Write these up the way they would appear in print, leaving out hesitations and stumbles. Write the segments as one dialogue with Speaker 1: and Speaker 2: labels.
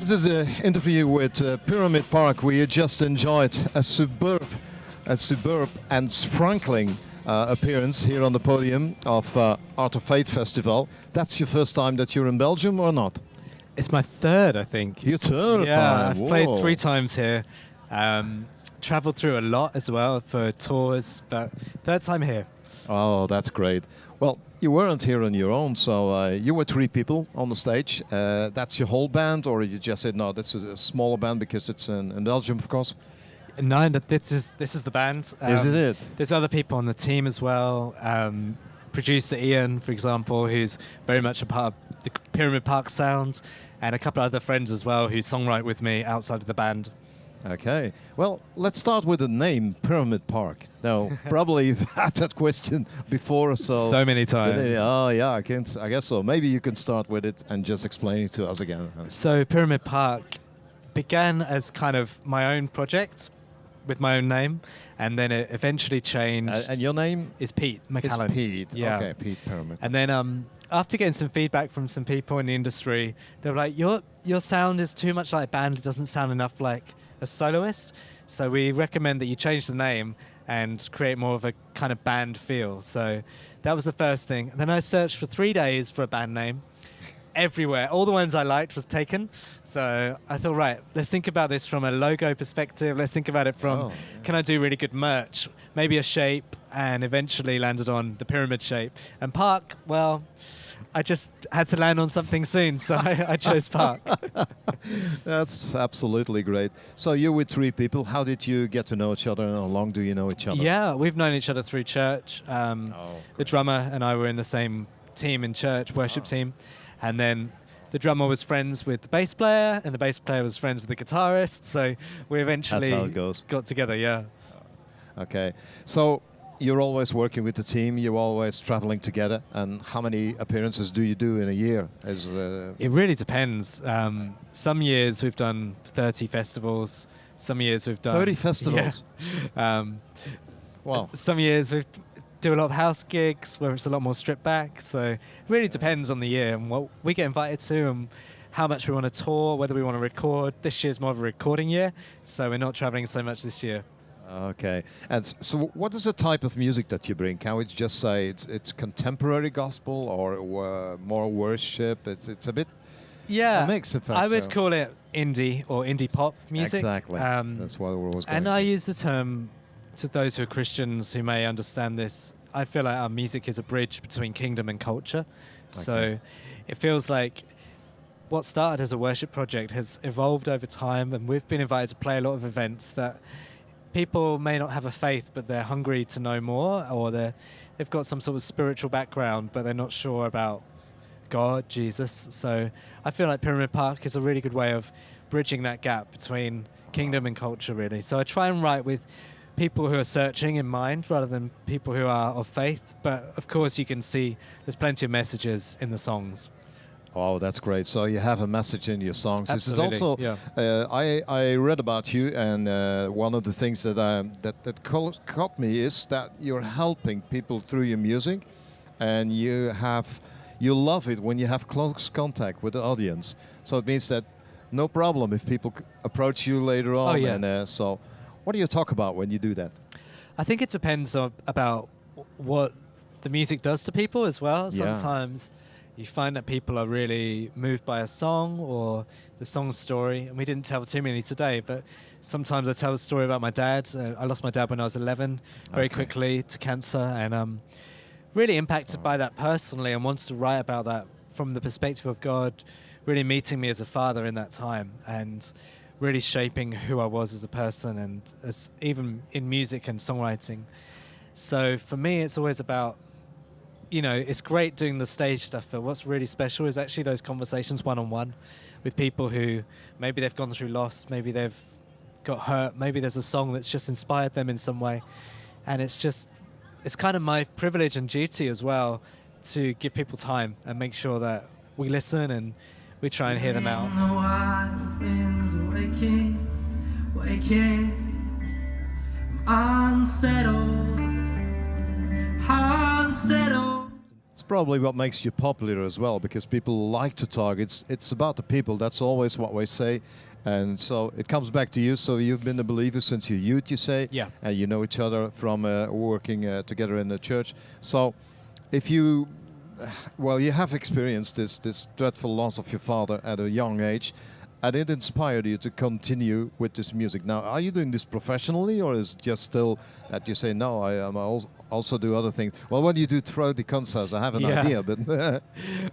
Speaker 1: This is the interview with Pyramid Park. We just enjoyed a superb and sparkling appearance here on the podium of Art of Faith Festival. That's your first time that you're in Belgium or not?
Speaker 2: It's my third, I think.
Speaker 1: Your third time?
Speaker 2: Yeah, I've
Speaker 1: Whoa.
Speaker 2: played 3 times here. Traveled through a lot as well for tours, but third time here.
Speaker 1: Oh, that's great. Well, you weren't here on your own, so you were 3 people on the stage. That's your whole band, or you just said, no, that's a smaller band because it's in Belgium, of course?
Speaker 2: No, this is the band.
Speaker 1: Is it?
Speaker 2: There's other people on the team as well. Producer Ian, for example, who's very much a part of the Pyramid Park sound, and a couple of other friends as well who songwrite with me outside of the band.
Speaker 1: Okay. Well, let's start with the name Pyramid Park. Now, probably you've had that question before, so
Speaker 2: many times.
Speaker 1: Oh, yeah, I guess so. Maybe you can start with it and just explain it to us again.
Speaker 2: So Pyramid Park began as kind of my own project with my own name, and then it eventually changed.
Speaker 1: And your name
Speaker 2: is Pete McAllen.
Speaker 1: It's Pete.
Speaker 2: Yeah.
Speaker 1: Okay, Pete Pyramid.
Speaker 2: And then after getting some feedback from some people in the industry, they were like, your sound is too much like a band. It doesn't sound enough like a soloist. So we recommend that you change the name and create more of a kind of band feel. So that was the first thing. Then I searched for 3 days for a band name. Everywhere. All the ones I liked was taken. So I thought, right, let's think about this from a logo perspective. Let's think about it from, can I do really good merch? Maybe a shape, and eventually landed on the pyramid shape. And Park, well, I just had to land on something soon, so I chose Park.
Speaker 1: That's absolutely great. So you're with 3 people. How did you get to know each other, and how long do you know each other?
Speaker 2: Yeah, we've known each other through church. The drummer and I were in the same team in church, worship team. And then the drummer was friends with the bass player, and the bass player was friends with the guitarist. So we eventually got together, yeah.
Speaker 1: Okay. So you're always working with the team, you're always traveling together. And how many appearances do you do in a year?
Speaker 2: It really depends. Some years we've done 30 festivals. Some years we've done
Speaker 1: 30 festivals?
Speaker 2: Yeah.
Speaker 1: Wow.
Speaker 2: Some years we've do a lot of house gigs where it's a lot more stripped back. So it really depends on the year and what we get invited to and how much we want to tour, whether we want to record. This year's more of a recording year, so we're not traveling so much this year.
Speaker 1: Okay. And so what is the type of music that you bring? Can we just say it's contemporary gospel or more worship? It's a bit a mix, in fact.
Speaker 2: I would call it indie or indie pop music.
Speaker 1: Exactly. That's what we're always going
Speaker 2: And I use the term, to those who are Christians who may understand this, I feel like our music is a bridge between kingdom and culture. Okay. So it feels like what started as a worship project has evolved over time, and we've been invited to play a lot of events that people may not have a faith, but they're hungry to know more, or they've got some sort of spiritual background, but they're not sure about God, Jesus. So I feel like Pyramid Park is a really good way of bridging that gap between kingdom and culture, really. So I try and write with people who are searching in mind rather than people who are of faith. But of course you can see there's plenty of messages in the songs.
Speaker 1: Oh, that's great. So you have a message in your songs.
Speaker 2: Absolutely.
Speaker 1: This is also, I read about you, and one of the things that caught me is that you're helping people through your music, and you love it when you have close contact with the audience. So it means that no problem if people approach you later on.
Speaker 2: Oh, yeah.
Speaker 1: And so what do you talk about when you do that?
Speaker 2: I think it depends about what the music does to people as well.
Speaker 1: Yeah.
Speaker 2: Sometimes you find that people are really moved by a song or the song's story. And we didn't tell too many today, but sometimes I tell a story about my dad. I lost my dad when I was 11 very quickly to cancer, and really impacted by that personally, and wants to write about that from the perspective of God really meeting me as a father in that time, and really shaping who I was as a person, and as even in music and songwriting. So for me, it's always about, it's great doing the stage stuff, but what's really special is actually those conversations one-on-one with people who maybe they've gone through loss, maybe they've got hurt, maybe there's a song that's just inspired them in some way. And it's kind of my privilege and duty as well to give people time and make sure that we listen and we try and hear them out.
Speaker 3: Waking, unsettled.
Speaker 1: It's probably what makes you popular as well, because people like to talk. It's about the people. That's always what we say. And so it comes back to you. So you've been a believer since your youth, you say.
Speaker 2: Yeah.
Speaker 1: And you know each other from working together in the church. So if you, well, you have experienced this dreadful loss of your father at a young age, and it inspired you to continue with this music. Now, are you doing this professionally, or is it just still that you say, no, I also do other things? Well, what do you do throughout the concerts? I have an idea, but...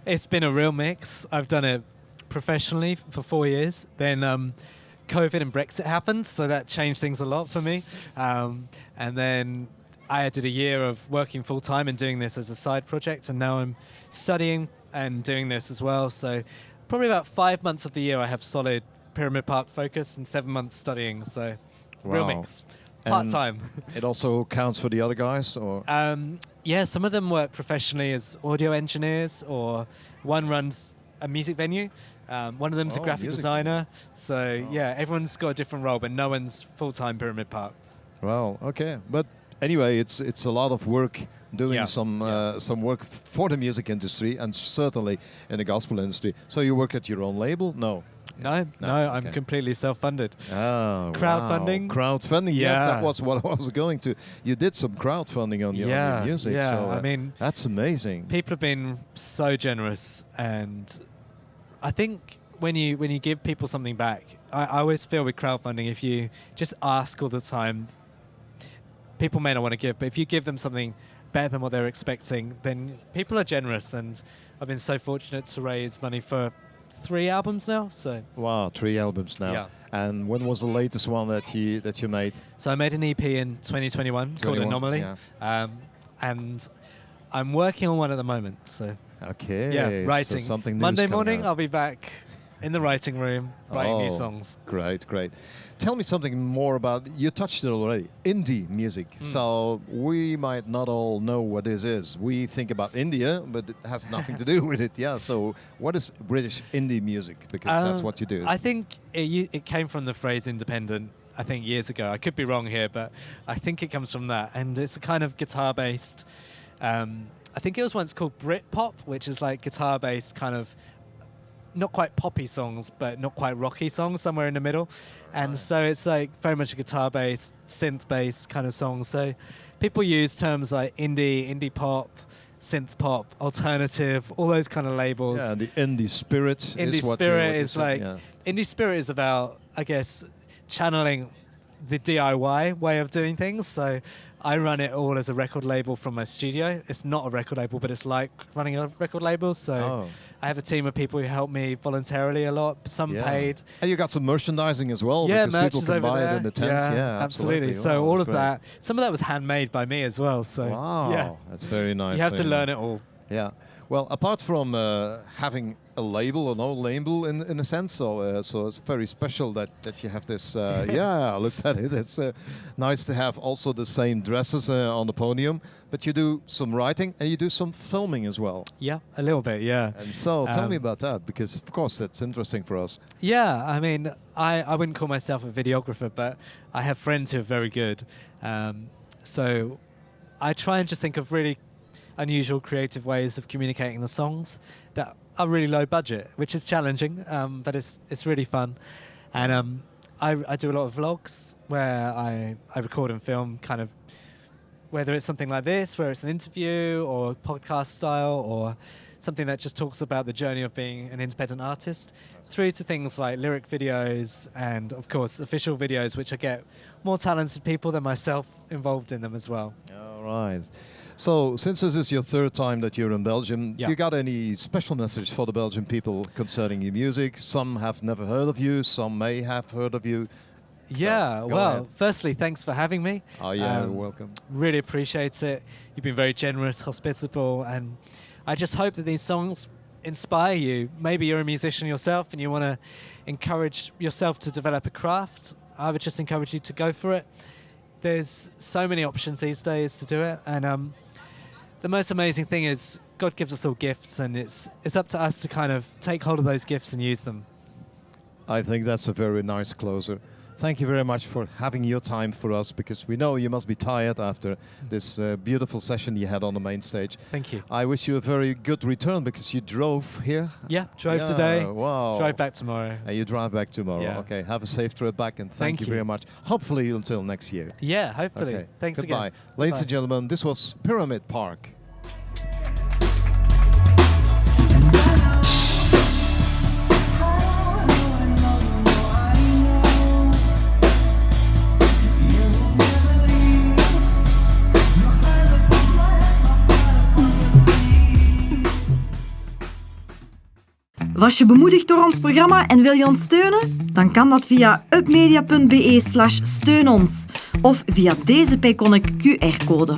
Speaker 2: It's been a real mix. I've done it professionally for 4 years. Then COVID and Brexit happened, so that changed things a lot for me. And then I did a year of working full-time and doing this as a side project, and now I'm studying and doing this as well. So probably about 5 months of the year I have solid Pyramid Park focus, and 7 months studying, so real mix. Part-time.
Speaker 1: It also counts for the other guys, or?
Speaker 2: Yeah, some of them work professionally as audio engineers, or one runs a music venue. One of them's a graphic designer. So yeah, everyone's got a different role, but no one's full-time Pyramid Park.
Speaker 1: Well, okay. But anyway, it's a lot of work doing some work for the music industry, and certainly in the gospel industry. So you work at your own label? No, I'm completely self-funded. Oh,
Speaker 2: crowdfunding.
Speaker 1: Wow. Crowdfunding, yes, that was what I was going to. You did some crowdfunding on your music.
Speaker 2: Yeah,
Speaker 1: so,
Speaker 2: I mean,
Speaker 1: that's amazing.
Speaker 2: People have been so generous, and I think when you give people something back, I always feel with crowdfunding, if you just ask all the time, people may not want to give, but if you give them something better than what they're expecting, then people are generous. And I've been so fortunate to raise money for 3 albums now. So
Speaker 1: wow, 3 albums now. Yeah. And when was the latest one that you made?
Speaker 2: So I made an EP in 2021 called Anomaly. Yeah. And I'm working on one at the moment. So
Speaker 1: okay.
Speaker 2: Yeah, writing.
Speaker 1: So something
Speaker 2: Monday morning I'll be back in the writing room writing new songs.
Speaker 1: Great. Tell me something more about, you touched it already, indie music. So we might not all know what this is. We think about India, but it has nothing to do with it. Yeah. So what is British indie music? Because that's what you do.
Speaker 2: I think it came from the phrase independent, I think years ago. I could be wrong here, but I think it comes from that. And it's a kind of guitar-based, I think it was once called Britpop, which is like guitar-based kind of, not quite poppy songs, but not quite rocky songs, somewhere in the middle. And so it's like very much a guitar-based, synth-based kind of song. So people use terms like indie pop, synth pop, alternative, all those kind of labels.
Speaker 1: Yeah, the indie spirit
Speaker 2: indie
Speaker 1: is what
Speaker 2: spirit
Speaker 1: you
Speaker 2: is like, indie spirit is about, I guess, channeling the DIY way of doing things. So I run it all as a record label from my studio. It's not a record label, but it's like running a record label. So I have a team of people who help me voluntarily a lot, some paid.
Speaker 1: And you got some merchandising as well, because people can buy it in the tent. Yeah,
Speaker 2: absolutely. So all of that, some of that was handmade by me as well. So
Speaker 1: wow, that's very nice.
Speaker 2: You have to learn it all.
Speaker 1: Yeah. Well, apart from having a label, an old label in a sense, so it's very special that you have this. Yeah, I looked at it. It's nice to have also the same dresses on the podium, but you do some writing and you do some filming as well.
Speaker 2: Yeah, a little bit, yeah.
Speaker 1: And so tell me about that, because of course that's interesting for us.
Speaker 2: Yeah, I mean, I wouldn't call myself a videographer, but I have friends who are very good. So I try and just think of really unusual creative ways of communicating the songs that are really low budget, which is challenging, but it's really fun. And I do a lot of vlogs where I record and film, kind of, whether it's something like this, where it's an interview or podcast style, or something that just talks about the journey of being an independent artist, through to things like lyric videos and, of course, official videos, which I get more talented people than myself involved in them as well.
Speaker 1: All right. So, since this is your 3rd time that you're in Belgium, do you got any special message for the Belgian people concerning your music? Some have never heard of you, some may have heard of you.
Speaker 2: Yeah, so, well, firstly, thanks for having me.
Speaker 1: Oh, yeah, you're welcome.
Speaker 2: Really appreciate it. You've been very generous, hospitable, and I just hope that these songs inspire you. Maybe you're a musician yourself and you want to encourage yourself to develop a craft. I would just encourage you to go for it. There's so many options these days to do it, and the most amazing thing is God gives us all gifts, and it's up to us to kind of take hold of those gifts and use them.
Speaker 1: I think that's a very nice closer. Thank you very much for having your time for us, because we know you must be tired after this beautiful session you had on the main stage.
Speaker 2: Thank you.
Speaker 1: I wish you a very good return, because you drove here.
Speaker 2: Yeah, drove today.
Speaker 1: Wow.
Speaker 2: Drive back tomorrow.
Speaker 1: And you drive back tomorrow.
Speaker 2: Yeah.
Speaker 1: Okay, have a safe trip back, and thank you
Speaker 2: you
Speaker 1: very much. Hopefully until next year.
Speaker 2: Yeah, hopefully.
Speaker 1: Okay.
Speaker 2: Thanks
Speaker 1: Goodbye.
Speaker 2: again.
Speaker 1: Ladies
Speaker 2: Bye.
Speaker 1: and gentlemen, this was Pyramid Park.
Speaker 3: Was je bemoedigd door ons programma en wil je ons steunen? Dan kan dat via upmedia.be/steun ons of via deze Payconic QR-code.